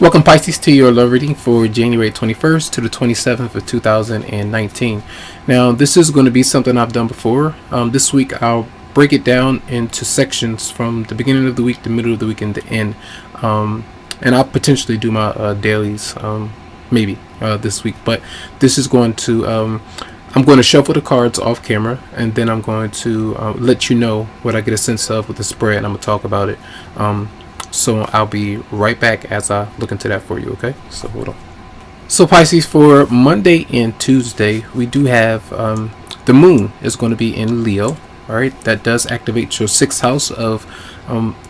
Welcome, Pisces, to your love reading for January 21st to the 27th of 2019. Now, this is going to be something I've done before. This week, I'll break it down into sections from the beginning of the week, the middle of the week, and the end. And I'll potentially do my dailies maybe this week. But this is going to... I'm going to shuffle the cards off camera, and then I'm going to let you know what I get a sense of with the spread, and I'm going to talk about it. So I'll be right back as I look into that for you, okay? So hold on. So Pisces, for Monday and Tuesday, we do have the moon is going to be in Leo. All right, that does activate your sixth house of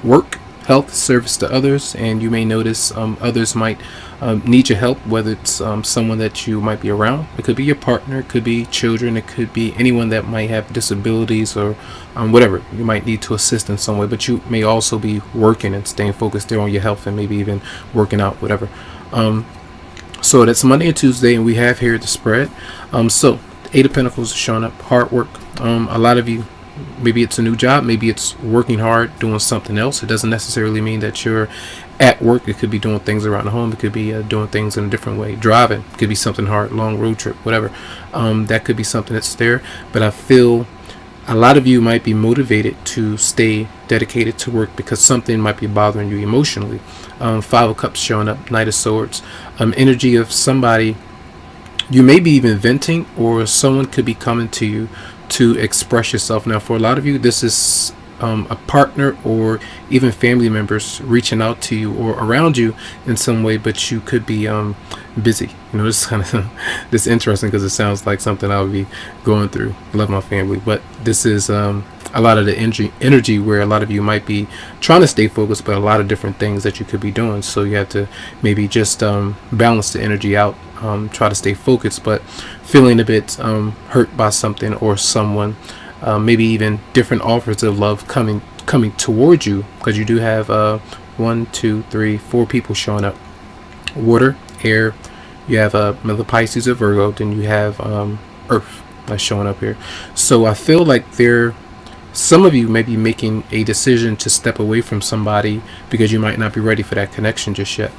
work, health, service to others, and you may notice others might need your help, whether it's someone that you might be around. It could be your partner, it could be children, it could be anyone that might have disabilities or whatever. You might need to assist in some way, but you may also be working and staying focused there on your health and maybe even working out, whatever. So that's Monday and Tuesday, and we have here the spread. So Eight of Pentacles is showing up, hard work. A lot of you, maybe it's a new job, maybe it's working hard doing something else. It doesn't necessarily mean that you're at work. It could be doing things around the home, it could be doing things in a different way. Driving, it could be something hard, long road trip, whatever. That could be something that's there. But I feel a lot of you might be motivated to stay dedicated to work because something might be bothering you emotionally. Five of Cups showing up, Knight of Swords, energy of somebody you may be even venting, or someone could be coming to you to express yourself. Now, for a lot of you, this is a partner or even family members reaching out to you or around you in some way, but you could be busy. You know, this is kind of this interesting because it sounds like something I would be going through. I love my family, but this is a lot of the energy where a lot of you might be trying to stay focused, but a lot of different things that you could be doing. So you have to maybe just balance the energy out, try to stay focused, but feeling a bit hurt by something or someone. Maybe even different offers of love coming towards you, because you do have 1, 2, 3, 4 people showing up. Water, air, you have another Pisces or Virgo, then you have Earth that's showing up here. So I feel like some of you may be making a decision to step away from somebody because you might not be ready for that connection just yet.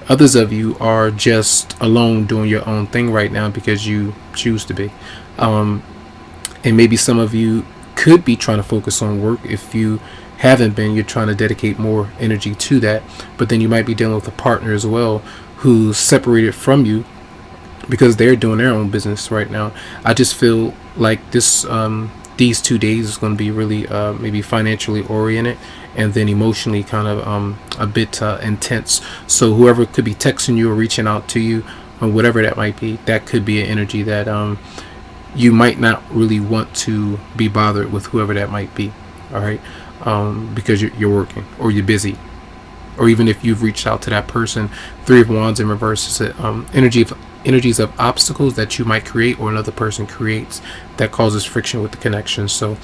Others of you are just alone doing your own thing right now because you choose to be. And maybe some of you could be trying to focus on work. If you haven't been, you're trying to dedicate more energy to that. But then you might be dealing with a partner as well who's separated from you because they're doing their own business right now. I just feel like these 2 days is going to be really maybe financially oriented and then emotionally kind of a bit intense. So whoever could be texting you or reaching out to you or whatever that might be, that could be an energy that you might not really want to be bothered with whoever that might be. All right, because you're working or you're busy, or even if you've reached out to that person. Three of Wands in reverse is energies of obstacles that you might create or another person creates that causes friction with the connection. So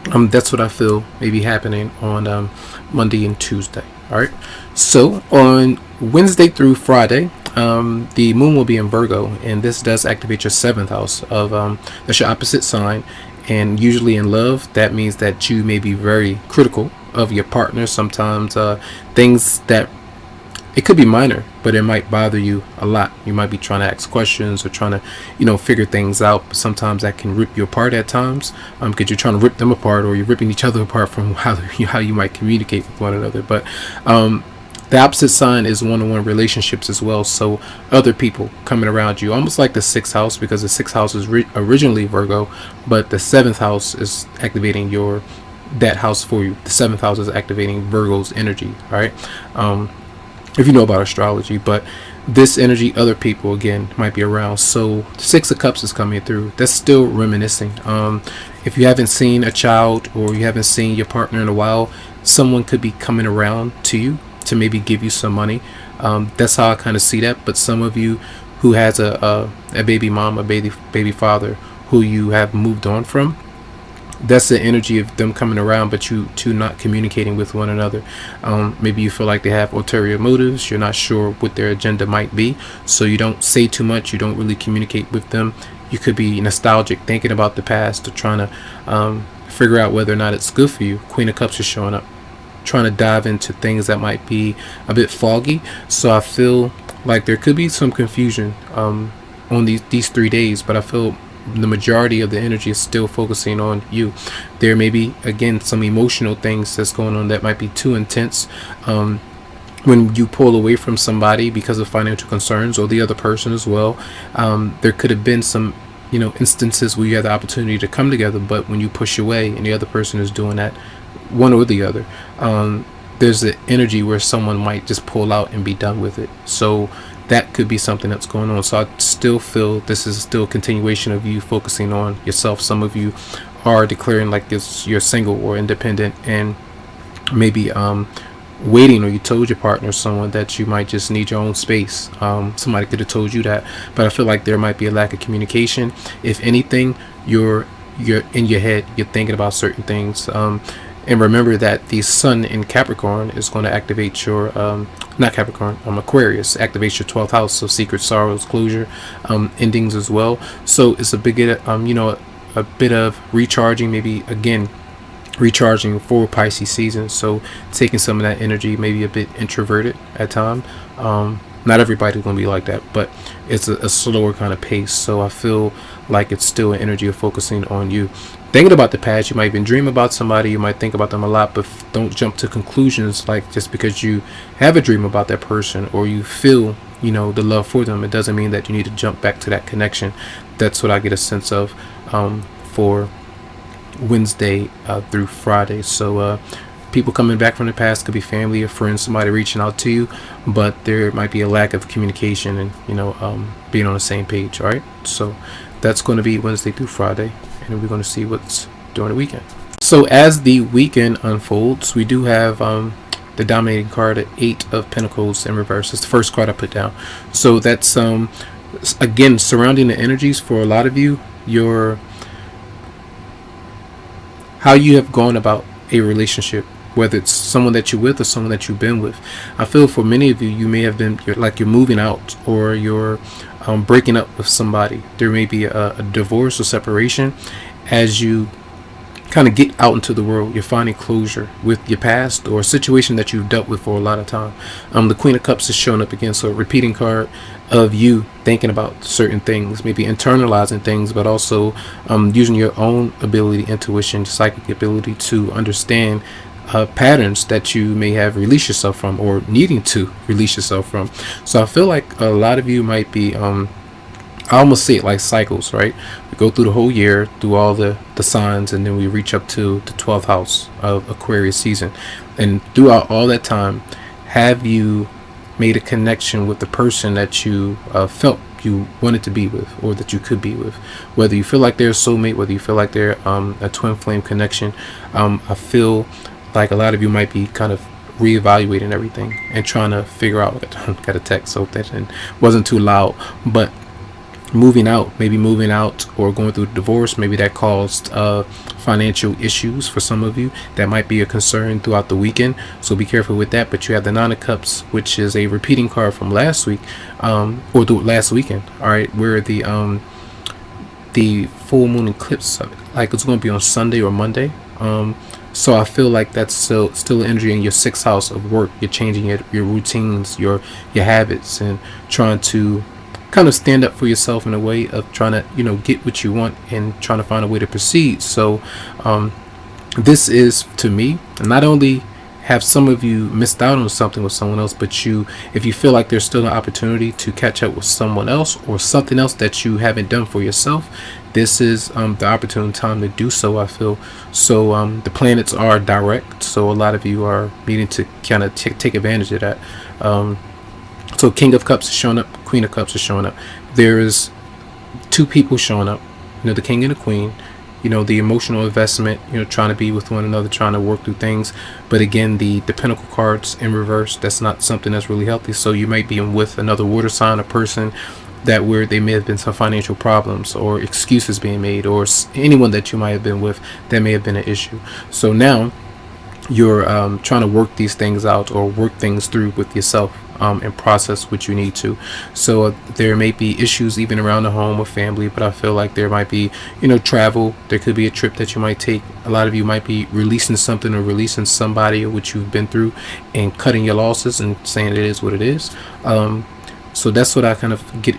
that's what I feel may be happening on Monday and Tuesday. All right, so on Wednesday through Friday, the moon will be in Virgo, and this does activate your seventh house of that's your opposite sign. And usually in love, that means that you may be very critical of your partner. Sometimes things that it could be minor, but it might bother you a lot. You might be trying to ask questions or trying to, figure things out. But sometimes that can rip you apart at times, because you're trying to rip them apart, or you're ripping each other apart from how you might communicate with one another. But the opposite sign is one-on-one relationships as well. So other people coming around you, almost like the sixth house, because the sixth house is originally Virgo, but the seventh house is activating that house for you. The seventh house is activating Virgo's energy. All right. If you know about astrology, but this energy, other people again might be around. So Six of Cups is coming through. That's still reminiscing. If you haven't seen a child or you haven't seen your partner in a while, someone could be coming around to you to maybe give you some money. That's how I kind of see that. But some of you who has a baby mom, a baby father who you have moved on from, that's the energy of them coming around, but you two not communicating with one another. Maybe you feel like they have ulterior motives. You're not sure what their agenda might be, so you don't say too much. You don't really communicate with them. You could be nostalgic, thinking about the past, or trying to figure out whether or not it's good for you. Queen of Cups is showing up. trying to dive into things that might be a bit foggy. So I feel like there could be some confusion on these 3 days, but I feel the majority of the energy is still focusing on you. There may be, again, some emotional things that's going on that might be too intense. When you pull away from somebody because of financial concerns, or the other person as well, there could have been some, instances where you had the opportunity to come together, but when you push away and the other person is doing that, one or the other, there's the energy where someone might just pull out and be done with it. So that could be something that's going on. So I still feel this is still a continuation of you focusing on yourself. Some of you are declaring like you're single or independent, and maybe waiting, or you told your partner, someone, that you might just need your own space. Somebody could have told you that, but I feel like there might be a lack of communication. If anything, you're in your head, you're thinking about certain things. And remember that the sun in Capricorn is going to activate your not Capricorn, Aquarius, activates your 12th house, so secret sorrows, closure, endings as well. So it's a bit a bit of recharging, maybe again recharging for Pisces season. So taking some of that energy, maybe a bit introverted at time. Not everybody's going to be like that, but it's a slower kind of pace. So I feel like it's still an energy of focusing on you. Thinking about the past, you might even dream about somebody, you might think about them a lot, but don't jump to conclusions. Like, just because you have a dream about that person, or you feel, the love for them, it doesn't mean that you need to jump back to that connection. That's what I get a sense of for Wednesday through Friday. So people coming back from the past could be family or friends, somebody reaching out to you, but there might be a lack of communication and being on the same page. All right, so that's going to be Wednesday through Friday, and we're going to see what's during the weekend. So as the weekend unfolds, we do have the dominating card at 8 of Pentacles in reverse. It's the first card I put down. So that's again surrounding the energies for a lot of you, how you have gone about a relationship, whether it's someone that you're with or someone that you've been with. I feel for many of you, you may have been you're moving out, or you're breaking up with somebody. There may be a divorce or separation. As you kind of get out into the world, you're finding closure with your past or a situation that you've dealt with for a lot of time. The Queen of Cups is showing up again, so a repeating card of you thinking about certain things, maybe internalizing things, but also using your own ability, intuition, psychic ability to understand patterns that you may have released yourself from, or needing to release yourself from. So I feel like a lot of you might be I almost see it like cycles, right? We go through the whole year, through all the signs, and then we reach up to the 12th house of Aquarius season. And throughout all that time, have you made a connection with the person that you felt you wanted to be with, or that you could be with? Whether you feel like they're a soulmate, whether you feel like they're a twin flame connection, I feel like a lot of you might be kind of reevaluating everything and trying to figure out. Got a text, so that wasn't too loud, but moving out or going through a divorce, maybe that caused financial issues for some of you. That might be a concern throughout the weekend, so be careful with that. But you have the Nine of Cups, which is a repeating card from last week, or the last weekend, all right, where the full moon eclipse, like it's going to be on Sunday or Monday. So I feel like that's still energy in your 6th house of work. You're changing your routines, your habits, and trying to kind of stand up for yourself in a way of trying to get what you want and trying to find a way to proceed. So this is, to me, not only have some of you missed out on something with someone else, but if you feel like there's still an opportunity to catch up with someone else or something else that you haven't done for yourself, this is the opportune time to do so, I feel. So the planets are direct, so a lot of you are needing to kind of take advantage of that. So King of Cups is showing up, Queen of Cups is showing up. There is 2 people showing up, the King and the Queen. The emotional investment, trying to be with one another, trying to work through things. But again, the Pentacle cards in reverse, that's not something that's really healthy. So you might be with another water sign, a person that where they may have been some financial problems or excuses being made, or anyone that you might have been with that may have been an issue. So now you're trying to work these things out or work things through with yourself. and process what you need to. So there may be issues even around the home or family, but I feel like there might be, travel. There could be a trip that you might take. A lot of you might be releasing something or releasing somebody or what you've been through and cutting your losses and saying it is what it is. So that's what I kind of get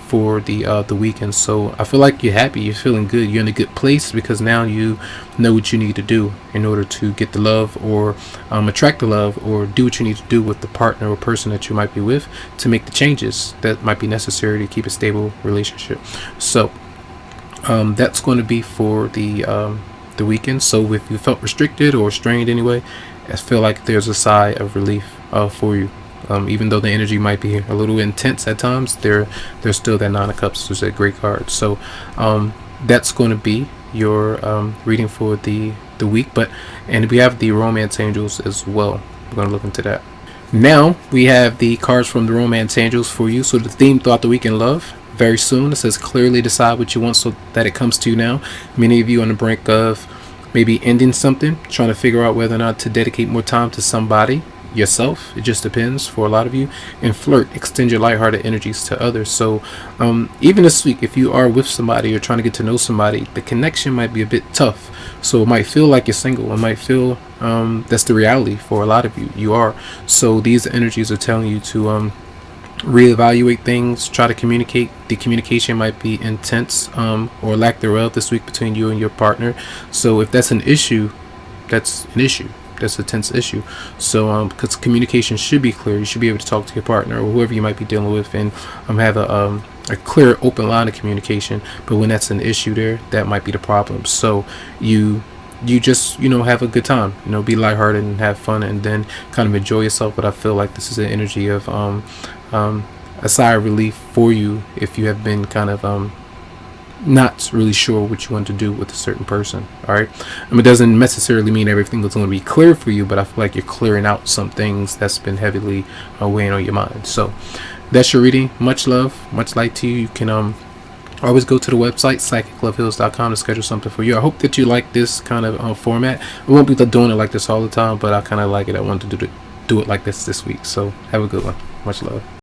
for the weekend. So I feel like you're happy, you're feeling good, you're in a good place, because now you know what you need to do in order to get the love, or attract the love, or do what you need to do with the partner or person that you might be with to make the changes that might be necessary to keep a stable relationship. So that's going to be for the weekend. So if you felt restricted or strained anyway, I feel like there's a sigh of relief for you. Even though the energy might be a little intense at times, there's still that Nine of Cups, which is a great card. So that's going to be your reading for the week. And we have the Romance Angels as well. We're going to look into that. Now we have the cards from the Romance Angels for you. So the theme throughout the week in love. Very soon, it says clearly decide what you want so that it comes to you now. Many of you on the brink of maybe ending something, trying to figure out whether or not to dedicate more time to somebody, yourself. It just depends for a lot of you. And flirt, extend your lighthearted energies to others. So even this week, if you are with somebody or trying to get to know somebody, the connection might be a bit tough. So it might feel like you're single. It might feel that's the reality for a lot of you. You are. So these energies are telling you to reevaluate things, try to communicate. The communication might be intense or lack thereof this week between you and your partner. So if that's an issue, that's an issue. That's a tense issue. So because communication should be clear, you should be able to talk to your partner or whoever you might be dealing with and have a clear, open line of communication. But when that's an issue there, that might be the problem. So you just have a good time, be lighthearted and have fun, and then kind of enjoy yourself. But I feel like this is an energy of a sigh of relief for you if you have been kind of not really sure what you want to do with a certain person. All right, it doesn't necessarily mean everything is going to be clear for you, but I feel like you're clearing out some things that's been heavily weighing on your mind. So that's your reading. Much love, much light to you. You can always go to the website psychicloveheals.com to schedule something for you. I hope that you like this kind of format. I won't be doing it like this all the time, but I kind of like it. I wanted to do it like this week. So have a good one. Much love.